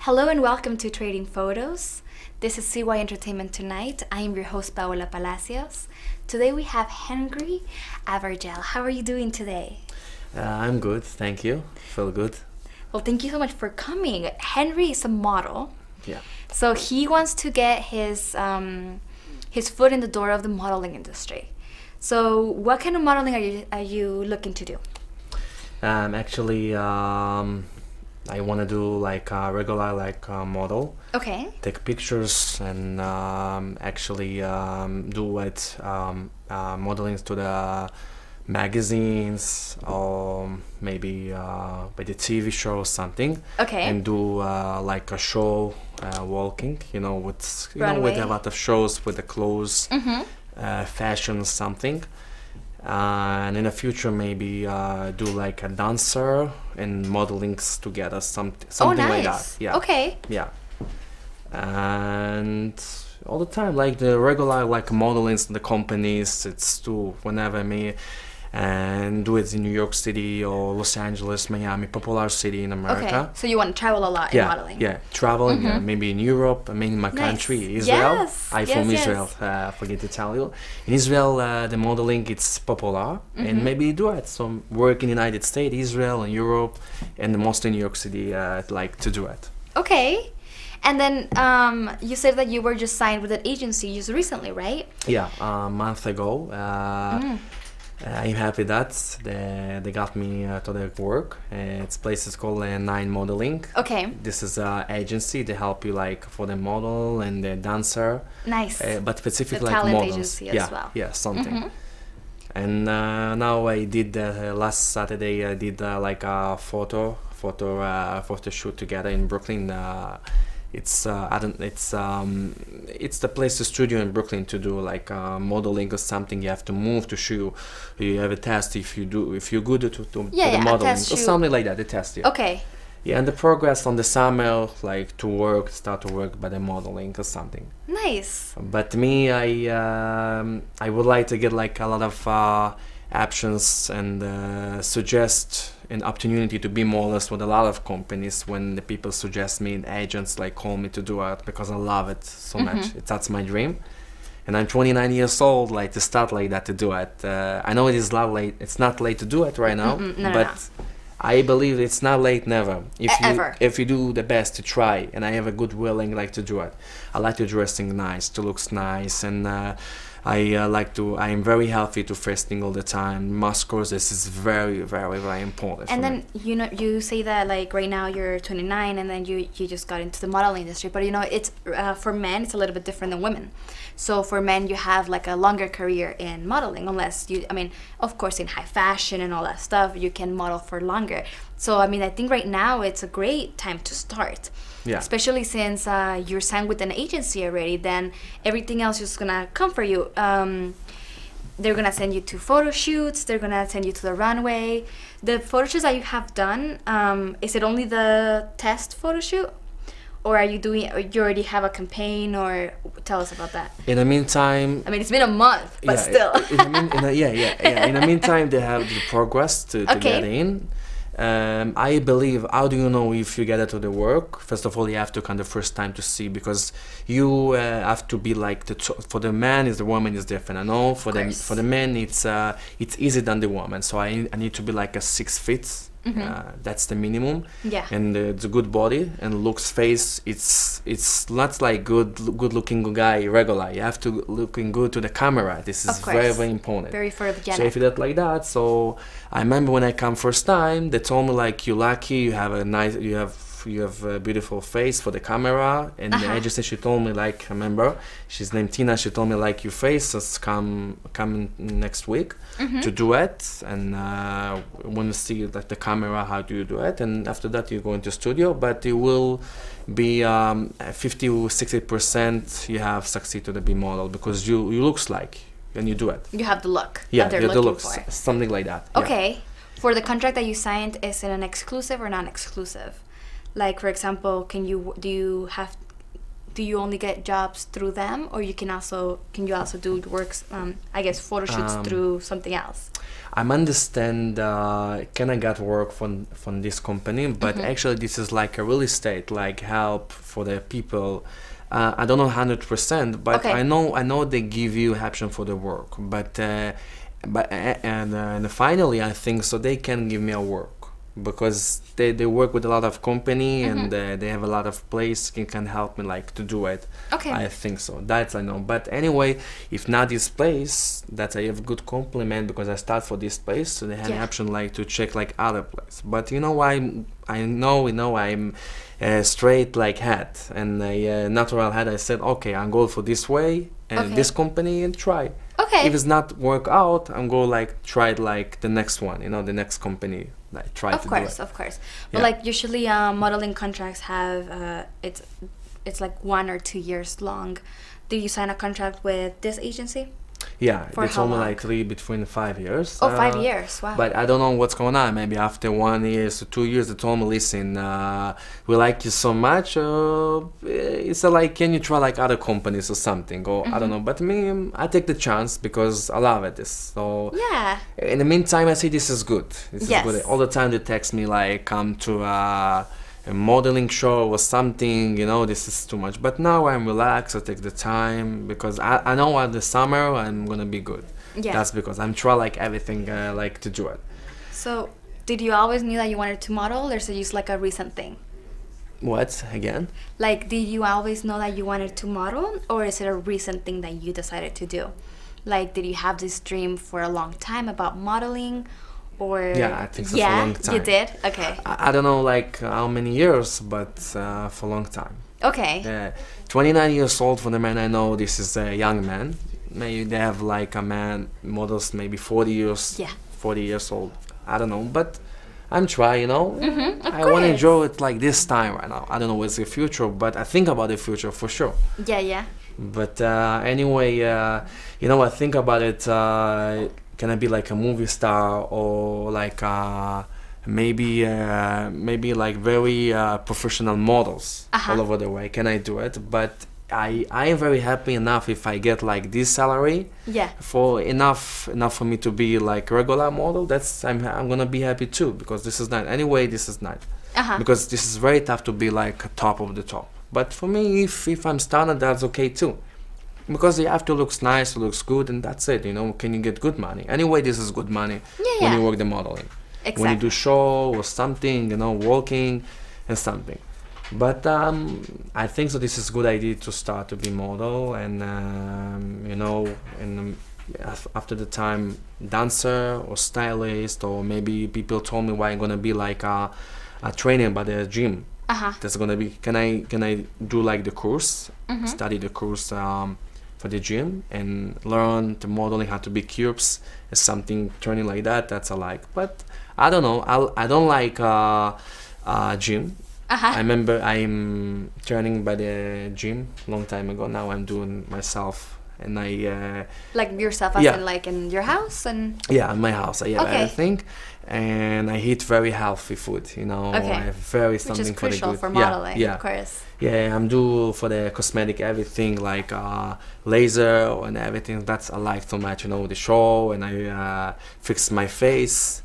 Hello and welcome to Trading Photos. This is CY Entertainment Tonight. I am your host, Paola Palacios. Today we have Henry Abargel. How are you doing today? I'm good, thank you. Feel good. Well, thank you so much for coming. Henry is a model. Yeah. So he wants to get his foot in the door of the modeling industry. So what kind of modeling are you looking to do? I want to do like a regular model. Okay. Take pictures and do it modeling to the magazines or maybe by the TV show or something. Okay. And do like a show walking, with Runway. a lot of shows with the clothes, fashion something. And in the future maybe do like a dancer and modelings together, something like that. Yeah. Okay. Yeah. And all the time, like the regular modelings in the companies, it's do whenever me and do it in New York City or Los Angeles, Miami, popular city in America. Okay. So you want to travel a lot in modeling? Yeah, traveling, maybe in Europe, in my country, Israel. Yes. I'm from Israel, forget to tell you. In Israel, the modeling, it's popular, and maybe do it. So work in the United States, Israel, and Europe, and mostly New York City, like to do it. Okay. And then you said that you were just signed with an agency just recently, right? Yeah, a month ago. I'm happy that they got me to their work. Its place is called Nine Modeling. Okay. This is an agency. They help you for the model and the dancer. Nice. But specifically the talent models. Agency as well. Yeah, something. And now I did last Saturday. I did a photo shoot together in Brooklyn. It's the place, the studio in Brooklyn, to do modeling or something. You have to move to show you have a test if you're good to the modeling or something like that. They test you. Okay. Yeah, and the progress on the summer start to work by the modeling or something. Nice. But me, I would like to get a lot of options and suggest an opportunity to be models with a lot of companies when the people suggest me and agents call me to do it, because I love it so much. That's my dream, and I'm 29 years old to start like that to do it. I know it is not late. It's not late to do it right now, but I believe it's not late never. If you do the best to try, and I have a good willing to do it. I like to dressing nice, to looks nice, and I am very healthy to fasting all the time. Muscles, this is very, very, very important. And then you say that right now you're 29 and then you just got into the modeling industry, but it's for men it's a little bit different than women. So for men you have a longer career in modeling, unless of course in high fashion and all that stuff you can model for longer. So I think right now it's a great time to start. Yeah. Especially since you're signed with an agency already, then everything else is gonna come for you. They're gonna send you to photo shoots. They're gonna send you to the runway. The photo shoots that you have done, is it only the test photo shoot, or are you doing? Or you already have a campaign? Or tell us about that. In the meantime, it's been a month, but still. In the meantime, they have the progress to get in. I believe, how do you know if you get it to the work? First of all, you have to kind of first time to see, because you have to be for the man the woman is different. I know for the men it's easier than the woman. So I need to be a 6 feet. That's the minimum. Yeah. And it's a good body and looks face. It's not good looking guy regular. You have to looking good to the camera. This is very, very important. Very photogenic. So if you did like that, so I remember when I come first time, they told me you're lucky, you have a beautiful face for the camera, and the agency, she told me I remember, she's named Tina, she told me your face has come next week to do it, and when you see the camera, how do you do it, and after that you go into studio, but you will be 50 or 60% you have succeed to be model, because you looks and you do it. You have the look. Yeah, that they're the looking looks, for. something like that. Okay. Yeah. For the contract that you signed, is it an exclusive or non-exclusive? For example, do you have do you only get jobs through them, or can you also do works, I guess, photo shoots through something else? I understand. Can I get work from this company? But actually, this is like a real estate, like help for the people. I don't know 100%, but Okay. I know they give you option for the work. And finally, I think so they can give me a work because they work with a lot of company and they have a lot of place can help me like to do it. Okay. I think so. That's I know. But anyway, if not this place, that I have good compliment because I start for this place, so they have an option like to check like other place. But you know I'm straight like head and a natural head. I said okay, I'm going for this way and this company and try. Okay. If it's not work out, I'm go like try it like the next one, you know, the next company. Like try to do it. Of course. But like usually modeling contracts have it's like 1 or 2 years long. Do you sign a contract with this agency? Yeah, For it's how only long? like between 5 years. Oh, 5 years. Wow. But I don't know what's going on. Maybe after 1 year or 2 years, they told me, listen, we like you so much. It's like, can you try like other companies or something? Or I don't know. But me, I take the chance because I love it. So yeah. in the meantime, I say this is good. This Yes. is good. All the time they text me like, come to a modeling show or something, you know, this is too much. But now I'm relaxed, I take the time because I know at the summer I'm gonna be good. Yeah. That's because I'm trying like everything like to do it. So did you always knew that you wanted to model, or is it just like a recent thing? What again? Like, did you always know that you wanted to model, or is it a recent thing that you decided to do? Like, did you have this dream for a long time about modeling? Or Yeah, I think so for a long time. You did? Okay. I don't know like how many years, but for a long time. Okay. 29 years old for the man I know, this is a young man. Maybe they have like a man models maybe 40 years. Yeah. 40 years old. I don't know, but I'm trying, you know. Of I want to course. enjoy it like this time right now. I don't know what's the future, but I think about the future for sure. Yeah. But anyway, you know, I think about it. Can I be like a movie star or like maybe like very professional models all over the way? Can I do it? But I am very happy enough if I get like this salary. Yeah. For enough for me to be like regular model. That's I'm gonna be happy too because this is not anyway. This is not because this is very tough to be like top of the top. But for me, if I'm starting, that's okay too. Because you have to look nice, looks good, and that's it. You know, can you get good money? Anyway, this is good money when you work the modeling. Exactly. When you do show or something, you know, walking and something. But I think so. This is a good idea to start to be model, and you know, and after the time, dancer or stylist, or maybe people told me why I'm gonna be like a trainer by the gym. That's gonna be. Can I do like the course, study the course for the gym and learn the modeling, how to be cubes, something turning like that. That's I like. But I don't know. I don't like gym. I remember I'm training by the gym long time ago. Now I'm doing myself, and I like yourself as in like in your house and in my house. I have everything, and I eat very healthy food. You know, I have very something which is crucial for the good. for modeling, of course. Yeah, I'm do for the cosmetic everything like laser and everything. That's I like so much. You know, the show, and I fix my face.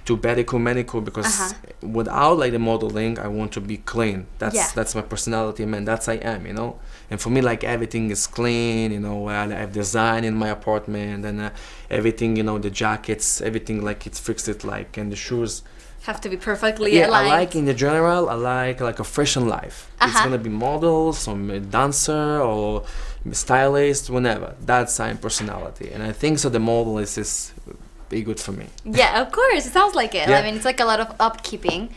Do pedicure, manicure because without like the modeling, I want to be clean. That's my personality, man. That's I am, you know. And for me, like everything is clean, you know. I have design in my apartment and everything, you know, the jackets, everything like it's fixed. It like and the shoes have to be perfectly aligned. I like in the general. I like a fashion life. It's gonna be models or dancer or stylist, whenever. That's my personality, and I think so. The model is be good for me. Yeah, of course. It sounds like it. I mean, it's like a lot of upkeeping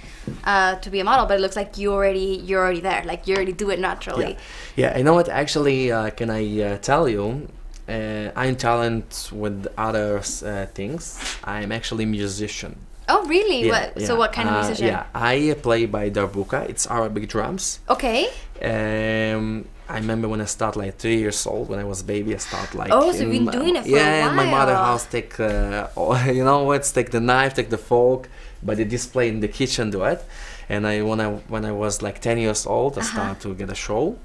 to be a model, but it looks like you're already there. Like you already do it naturally. Yeah. You know what? Actually, can I tell you? I'm talent with other things. I'm actually a musician. Oh, really? So what kind of musician? Yeah, I play by darbuka. It's Arabic drums. Okay. I remember when I started like 3 years old, when I was a baby, I started like... Oh, so you've been doing it for a while. Yeah, in my mother's house, take, you know what, take the knife, take the fork, but the display in the kitchen do it. And when I was like 10 years old, I started to get a show.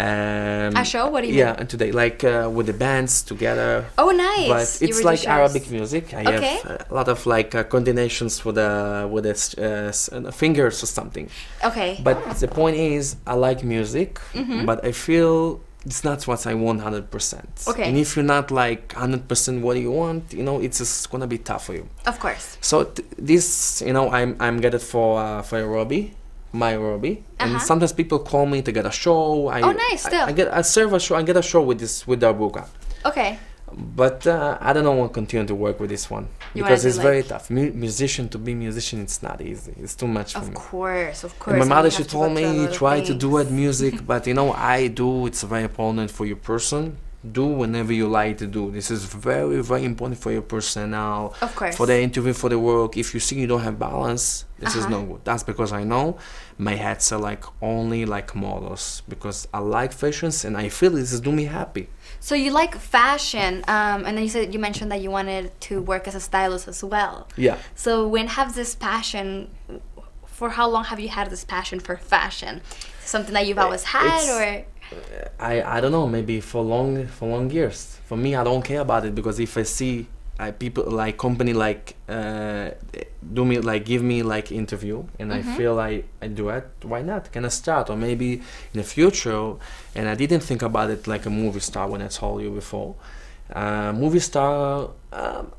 A show? What do you Yeah, mean? and today, like with the bands together. Oh, nice. But You it's were like just shows. Arabic music. I Okay. have a lot of like coordinations with the fingers or something. Okay. But the point is, I like music, Mm-hmm. but I feel it's not what I want 100%. Okay. And if you're not like 100% what you want, you know, it's just gonna be tough for you. Of course. So this, you know, I'm get it for a hobby, my hobby, and Uh-huh. sometimes people call me to get a show. Oh, nice, still. I serve a show. I get a show with the Abargel. Okay. But I don't know. Want to continue to work with this one You because wanna it's do, very like- tough. Musician to be musician, it's not easy. It's too much for Of me. course. Of course. And my and mother, you she have to go told through a me lot of try to do things. it music, but you know I do. It's very important for your person. Do whenever you like to do. This is very very important for your personnel. Of course. For the interview, for the work. If you see you don't have balance, this is Uh-huh. no good. That's because I know my hats are like only like models because I like fashions and I feel this is do me happy. So you like fashion, and then you mentioned that you wanted to work as a stylist as well. Yeah. So when have this passion? For how long have you had this passion for fashion? Something that you've always had, It's- or I don't know, maybe for long years. For me, I don't care about it because if I see people like company like do me like give me like interview and I feel I do it, why not? Can I start? Or maybe in the future, and I didn't think about it like a movie star when I told you before. Movie star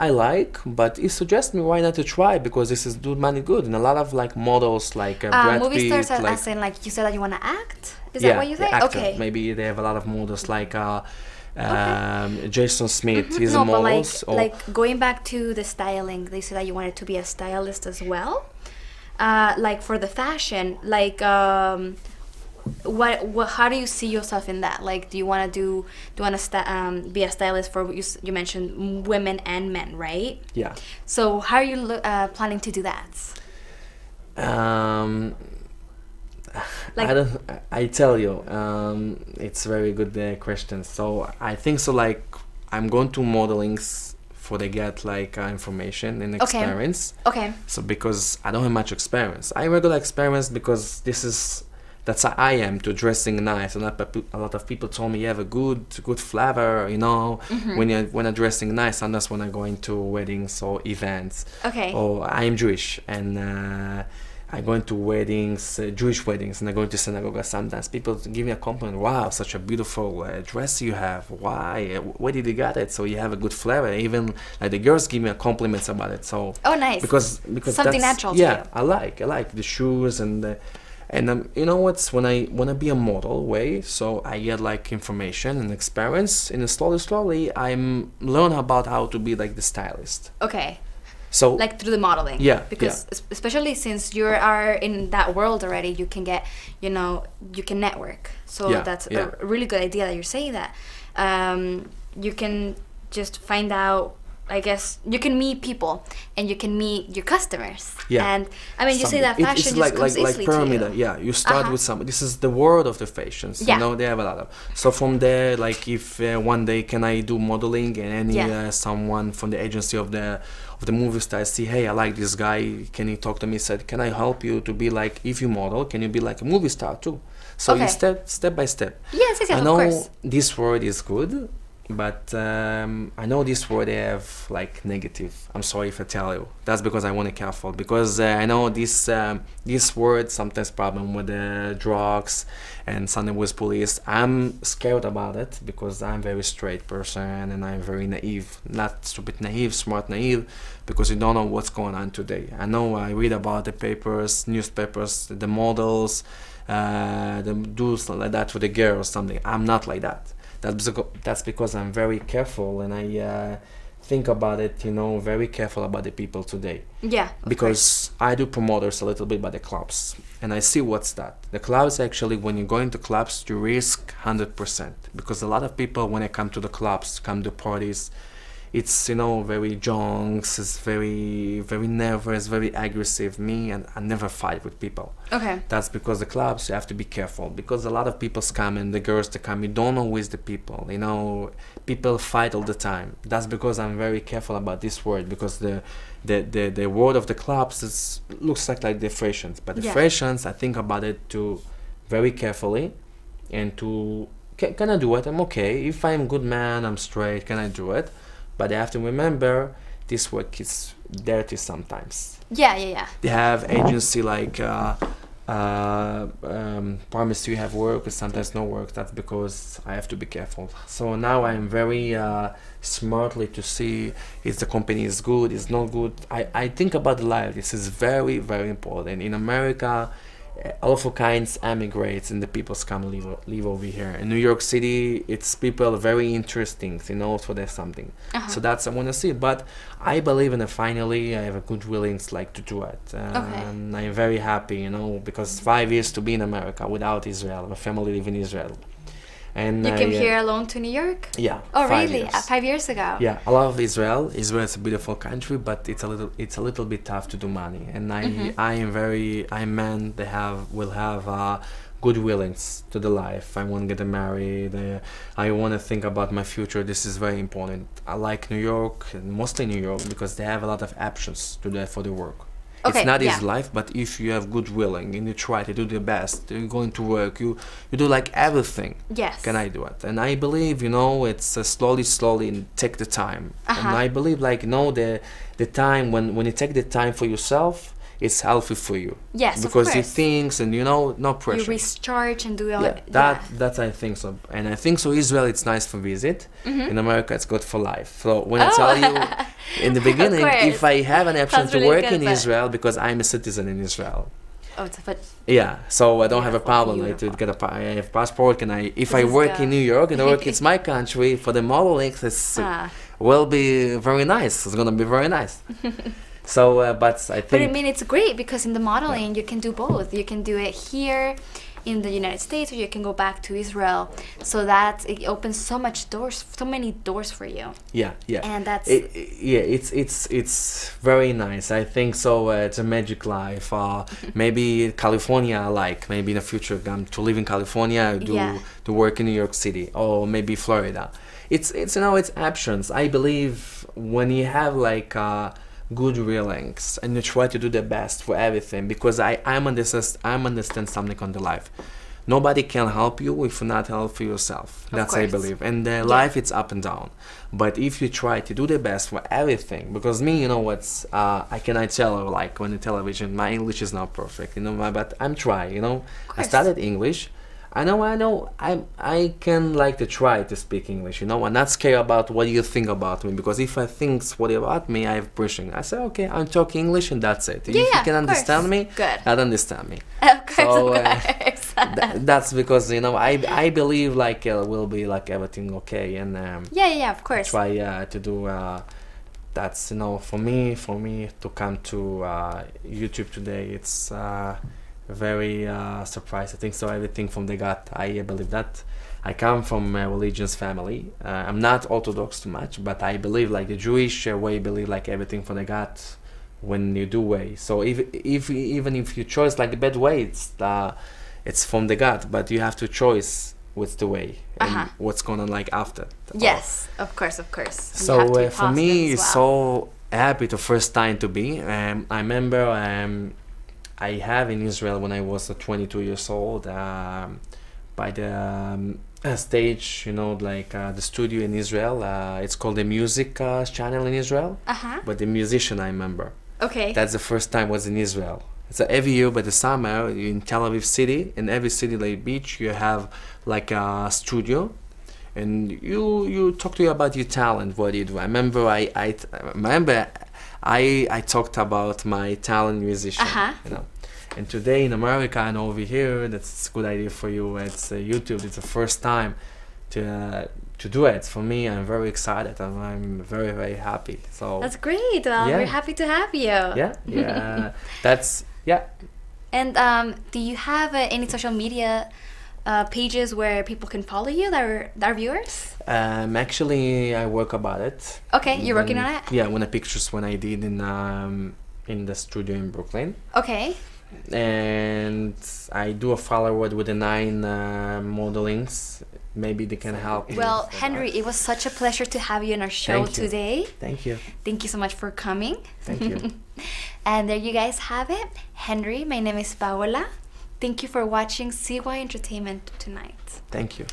I like, but he suggests me why not to try because this is do money good and a lot of like models like Brad movie Pitt, stars, like as in like you said that you want to act. Is that what you the say? actor. Okay. Maybe they have a lot of models like Jason Smith. He's No, a but model. like going back to the styling, they said that you wanted to be a stylist as well. Like for the fashion, like what how do you see yourself in that? Like, do you want to be a stylist for you mentioned women and men, right? Yeah. So how are you planning to do that? Like- I don't. I tell you, it's very good question. So I think so. Like I'm going to modelings for they get like information and Okay. experience. Okay. So because I don't have much experience, I regular experience because that's how I am to dressing nice. And a lot of people told me you have a good flavor, you know, when you're dressing nice. And that's when I go into weddings or events. Okay. Or I am Jewish and I go into weddings, Jewish weddings, and I go into synagogue. Sometimes people give me a compliment. Wow, such a beautiful dress you have. Why? Where did you get it? So you have a good flavor. Even like the girls give me a compliments about it. So Oh, nice. because Something that's- natural to yeah, you. I like the shoes and you know what's when I wanna be a model way, so I get like information and experience, and slowly I'm learn about how to be like the stylist. Okay. So Like through the modeling. Yeah, Because especially since you are in that world already, you can get, you can network. So Yeah, that's yeah. a really good idea that you're saying that. You can just find out, I guess, you can meet people and you can meet your customers. Yeah. And I mean, you say that fashion it's just like comes like easily pyramid. to you. Yeah, you start Uh-huh. with some. This is the world of the fashions. Yeah. You know, they have a lot of. So from there, like if one day can I do modeling and any Yeah. someone from the agency of the movie star see, hey, I like this guy. Can he talk to me? Said, can I help you to be like if you model? Can you be like a movie star too? So Okay. you step by step. Yes, I of know course. this word is good, but I know this word they have like negative. I'm sorry if I tell you. That's because I want to be careful because I know this word sometimes problem with the drugs and something with police. I'm scared about it because I'm very straight person and I'm very naive, not stupid naive, smart naive, because you don't know what's going on today. I know I read about the papers, newspapers, the models, the dudes like that for the girl or something. I'm not like that. That's because I'm very careful and I think about it, very careful about the people today. Yeah. of Because course. I do promoters a little bit by the clubs and I see what's that. The clubs actually, when you go into clubs, you risk 100% because a lot of people when they come to the clubs, come to parties, it's very junks, it's very nervous, very aggressive. Me and I never fight with people. Okay. That's because the clubs you have to be careful because a lot of people come and the girls that come, you don't know who is the people. People fight all the time. That's because I'm very careful about this word because the word of the clubs looks like the fashions, but the Yeah. fashions I think about it too very carefully. and to can I do it? I'm okay. If I'm good man, I'm straight. Can I do it? But I have to remember this work is dirty sometimes. Yeah, yeah, yeah. They have agency like promise you have work, and sometimes no work. That's because I have to be careful. So now I'm very smartly to see if the company is good, is not good. I think about the life. This is very, very important. In America, all kinds emigrates and the peoples come live over here. In New York City, it's people very interesting, you know, so there's something. So that's I want to see. But I believe in it. Finally, I have a good willings like to do it. And I'm very happy, you know, because 5 years to be in America without Israel, my family live in Israel. And you came here alone to New York? Yeah. Oh, really? Years. 5 years ago? Yeah, I love Israel. Israel is a beautiful country, but it's a little bit tough to do money. And I'm man. Will have good willings to the life. I want to get married. I want to think about my future. This is very important. I like New York, mostly New York, because they have a lot of options to do for the work. It's not easy life, but if you have good willing and you try to do the best, you're going to work, you do like everything. Yes. Can I do it? And I believe, you know, it's slowly and take the time. And I believe, like, you know, the time when you take the time for yourself, it's healthy for you. Yes, because you think and, you know, no pressure. You recharge and do all that I think so. And I think so Israel, it's nice for visit. In America, it's good for life. So when I tell you in the beginning, if I have an option to work in Israel, because I'm a citizen in Israel. Oh, but yeah, so I don't have a problem like, to get I have passport. And if I work in New York and work it's my country for the modeling, it's will be very nice. It's gonna be very nice. So, but I think. But I mean, it's great because in the modeling you can do both. You can do it here in the United States, or you can go back to Israel. So that it opens so many doors for you. Yeah, yeah. And that's it's very nice. I think so. It's a magic life. Maybe California, like maybe in the future, come to live in California, to work in New York City, or maybe Florida. It's you know, it's options. I believe when you have like. Good feelings and you try to do the best for everything, because I understand something on the life. Nobody can help you if you not help for yourself. That's I believe. And the life it's up and down. But if you try to do the best for everything, because me, you know what's I cannot tell her like on the television, my English is not perfect, you know, but I'm trying, you know. I studied English. I know I can like to try to speak English, you know. I'm not scared about what you think about me, because if I think what about me, I have pushing. I say, okay, I'm talking English and that's it. If you can understand me, I'll understand me. Of course, that's because, you know, I believe like will be like everything okay, and of course. Try to do that's, you know, for me to come to YouTube today, it's very surprised. I think so. Everything from the gut. I believe that. I come from a religious family. I'm not Orthodox too much, but I believe like the Jewish way. Believe like everything from the gut when you do way. So even if you choose like the bad way, it's from the gut. But you have to choose what's the way and what's going on like after. Yes, of course. So for me, it's so happy the first time to be. I remember. I have in Israel when I was 22 years old, by the stage, you know, like the studio in Israel. It's called the music channel in Israel. But the musician, I remember. Okay. That's the first time I was in Israel. It's every year, by the summer in Tel Aviv city, in every city like beach, you have like a studio. And you talk to you about your talent, what you do. I remember I talked about my talent musician, you know. And today in America and over here, that's a good idea for you. It's YouTube. It's the first time to do it. For me, I'm very excited. I'm very, very happy. So that's great. We're happy to have you. Yeah. That's And do you have any social media pages where people can follow you that are viewers? Actually, I work about it. Okay, you're working on it? Yeah, when the pictures when I did in the studio in Brooklyn. Okay. And I do a follow-up with the 9 modelings. Maybe they can help. Well, Henry, it was such a pleasure to have you on our show today. Thank you. Thank you so much for coming. Thank you. And there you guys have it. Henry, my name is Paola. Thank you for watching CY Entertainment tonight. Thank you.